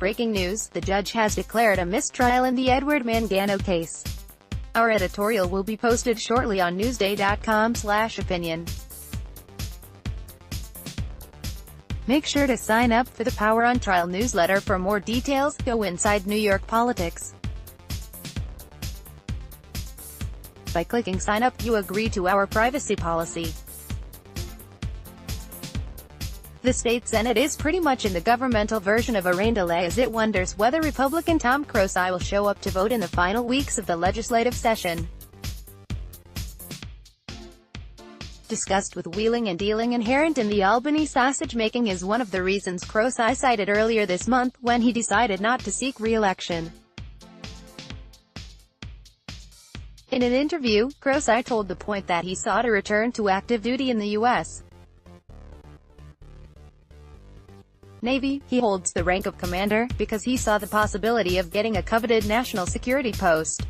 breaking news, the judge has declared a mistrial in the Edward Mangano case. Our editorial will be posted shortly on newsday.com/opinion. Make sure to sign up for the Power on Trial newsletter for more details. Go inside New York politics. By clicking sign up, you agree to our privacy policy. The state Senate is pretty much in the governmental version of a rain delay as it wonders whether Republican Tom Croci will show up to vote in the final weeks of the legislative session. Disgust with wheeling and dealing inherent in the Albany sausage-making is one of the reasons Croci cited earlier this month, when he decided not to seek re-election. In an interview, Croci told The Point that he sought a return to active duty in the U.S. Navy. He holds the rank of commander, because he saw the possibility of getting a coveted national security post.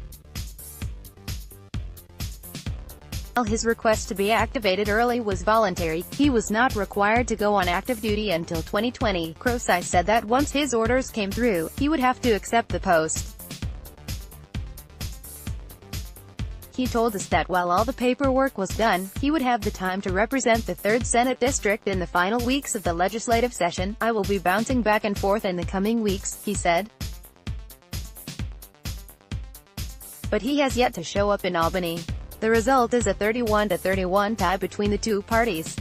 While his request to be activated early was voluntary, he was not required to go on active duty until 2020. Croci said that once his orders came through, he would have to accept the post. He told us that while all the paperwork was done, he would have the time to represent the 3rd Senate District in the final weeks of the legislative session. I will be bouncing back and forth in the coming weeks, he said. But he has yet to show up in Albany. The result is a 31-31 tie between the two parties.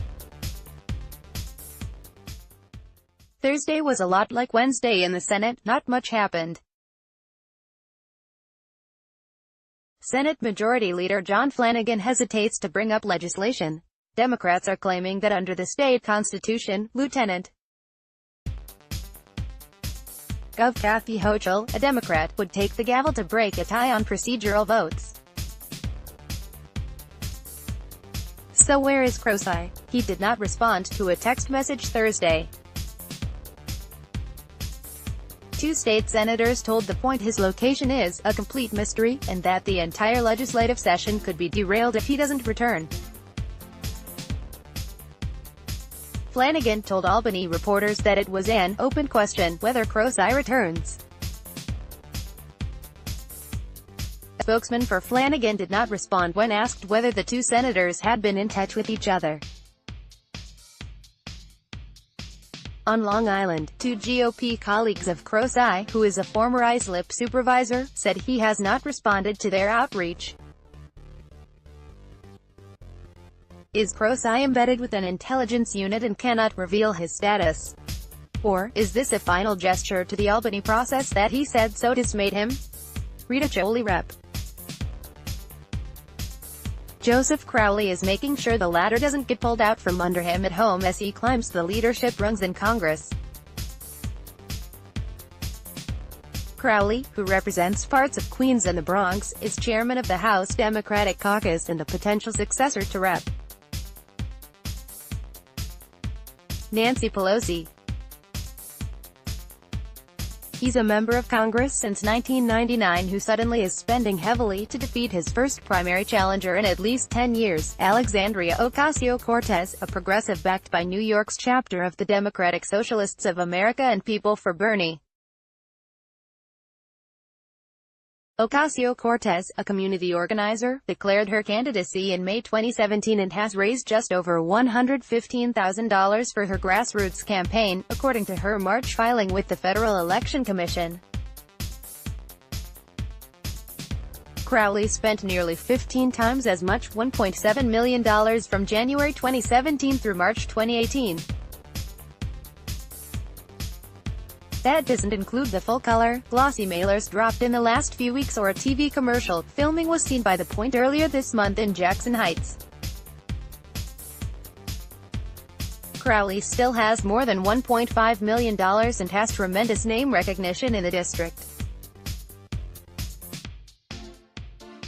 Thursday was a lot like Wednesday in the Senate. Not much happened. Senate Majority Leader John Flanagan hesitates to bring up legislation. Democrats are claiming that under the state constitution, Lieutenant Gov. Kathy Hochul, a Democrat, would take the gavel to break a tie on procedural votes. So where is Croci? He did not respond to a text message Thursday. Two state senators told The Point his location is a complete mystery, and that the entire legislative session could be derailed if he doesn't return. Flanagan told Albany reporters that it was an open question whether Croci returns. A spokesman for Flanagan did not respond when asked whether the two senators had been in touch with each other. On Long Island, two GOP colleagues of Croci, who is a former ISLIP supervisor, said he has not responded to their outreach. Is Croci embedded with an intelligence unit and cannot reveal his status? Or, is this a final gesture to the Albany process that he said so dismayed him? Rita Choli Rep. Joseph Crowley is making sure the latter doesn't get pulled out from under him at home as he climbs the leadership rungs in Congress. Crowley, who represents parts of Queens and the Bronx, is chairman of the House Democratic Caucus and the potential successor to Rep. Nancy Pelosi. He's a member of Congress since 1999 who suddenly is spending heavily to defeat his first primary challenger in at least 10 years, Alexandria Ocasio-Cortez, a progressive backed by New York's chapter of the Democratic Socialists of America and People for Bernie. Ocasio-Cortez, a community organizer, declared her candidacy in May 2017 and has raised just over $115,000 for her grassroots campaign, according to her March filing with the Federal Election Commission. Crowley spent nearly 15 times as much, $1.7 million from January 2017 through March 2018. That doesn't include the full-color, glossy mailers dropped in the last few weeks or a TV commercial. Filming was seen by The Point earlier this month in Jackson Heights. Crowley still has more than $1.5 million and has tremendous name recognition in the district.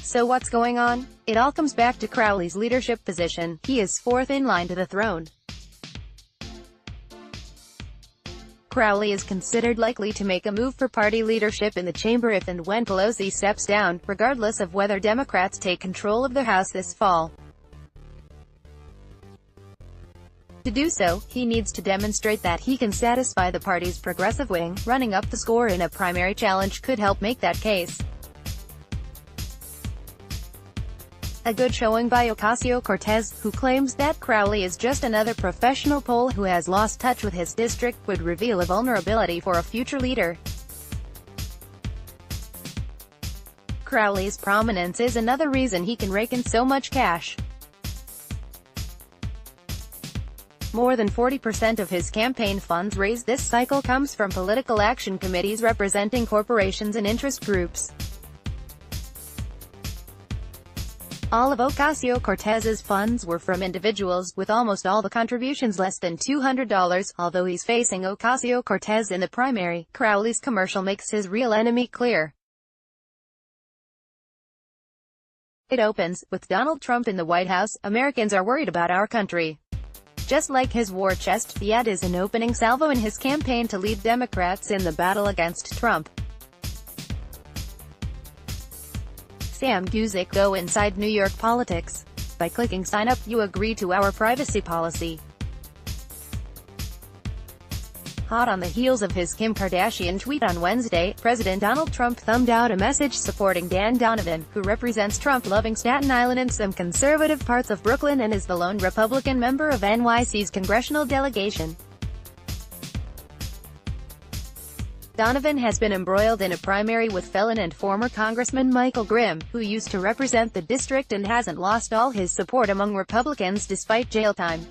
So what's going on? It all comes back to Crowley's leadership position. He is fourth in line to the throne. Crowley is considered likely to make a move for party leadership in the chamber if and when Pelosi steps down, regardless of whether Democrats take control of the House this fall. To do so, he needs to demonstrate that he can satisfy the party's progressive wing. Running up the score in a primary challenge could help make that case. A good showing by Ocasio-Cortez, who claims that Crowley is just another professional poll who has lost touch with his district, would reveal a vulnerability for a future leader. Crowley's prominence is another reason he can rake in so much cash. More than 40% of his campaign funds raised this cycle comes from political action committees representing corporations and interest groups. All of Ocasio-Cortez's funds were from individuals, with almost all the contributions less than $200. Although he's facing Ocasio-Cortez in the primary, Crowley's commercial makes his real enemy clear. It opens, "With Donald Trump in the White House, Americans are worried about our country." Just like his war chest, the ad is an opening salvo in his campaign to lead Democrats in the battle against Trump. Sam Guzik, go inside New York politics. By clicking sign up, you agree to our privacy policy. Hot on the heels of his Kim Kardashian tweet on Wednesday, President Donald Trump thumbed out a message supporting Dan Donovan, who represents Trump-loving Staten Island and some conservative parts of Brooklyn and is the lone Republican member of NYC's congressional delegation. Donovan has been embroiled in a primary with felon and former Congressman Michael Grimm, who used to represent the district and hasn't lost all his support among Republicans despite jail time.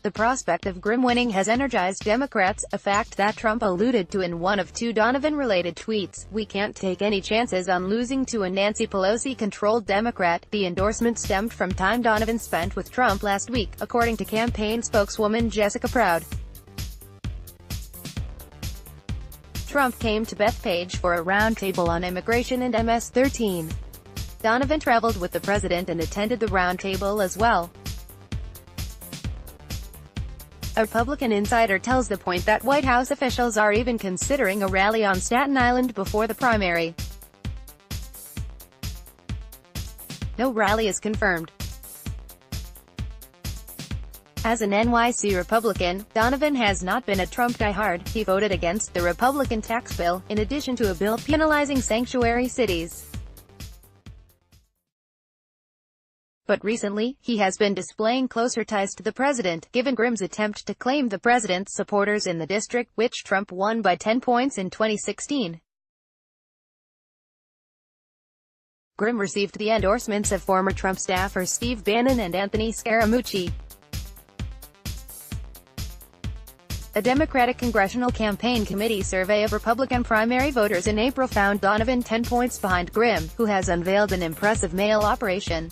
The prospect of Grimm winning has energized Democrats, a fact that Trump alluded to in one of two Donovan-related tweets. "We can't take any chances on losing to a Nancy Pelosi-controlled Democrat." The endorsement stemmed from time Donovan spent with Trump last week, according to campaign spokeswoman Jessica Proud. Trump came to Bethpage for a roundtable on immigration and MS-13. Donovan traveled with the president and attended the roundtable as well. A Republican insider tells The Point that White House officials are even considering a rally on Staten Island before the primary. No rally is confirmed. As an NYC Republican, Donovan has not been a Trump diehard. He voted against the Republican tax bill, in addition to a bill penalizing sanctuary cities. But recently, he has been displaying closer ties to the president, given Grimm's attempt to claim the president's supporters in the district, which Trump won by 10 points in 2016. Grimm received the endorsements of former Trump staffers Steve Bannon and Anthony Scaramucci. A Democratic Congressional Campaign Committee survey of Republican primary voters in April found Donovan 10 points behind Grimm, who has unveiled an impressive mail operation.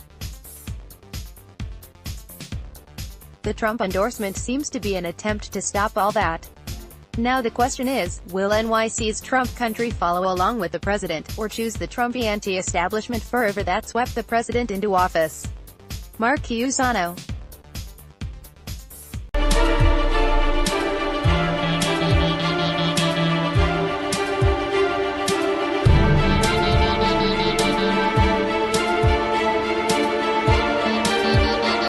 The Trump endorsement seems to be an attempt to stop all that. Now the question is, will NYC's Trump country follow along with the president, or choose the Trumpy anti-establishment fervor that swept the president into office? Mark Cusano.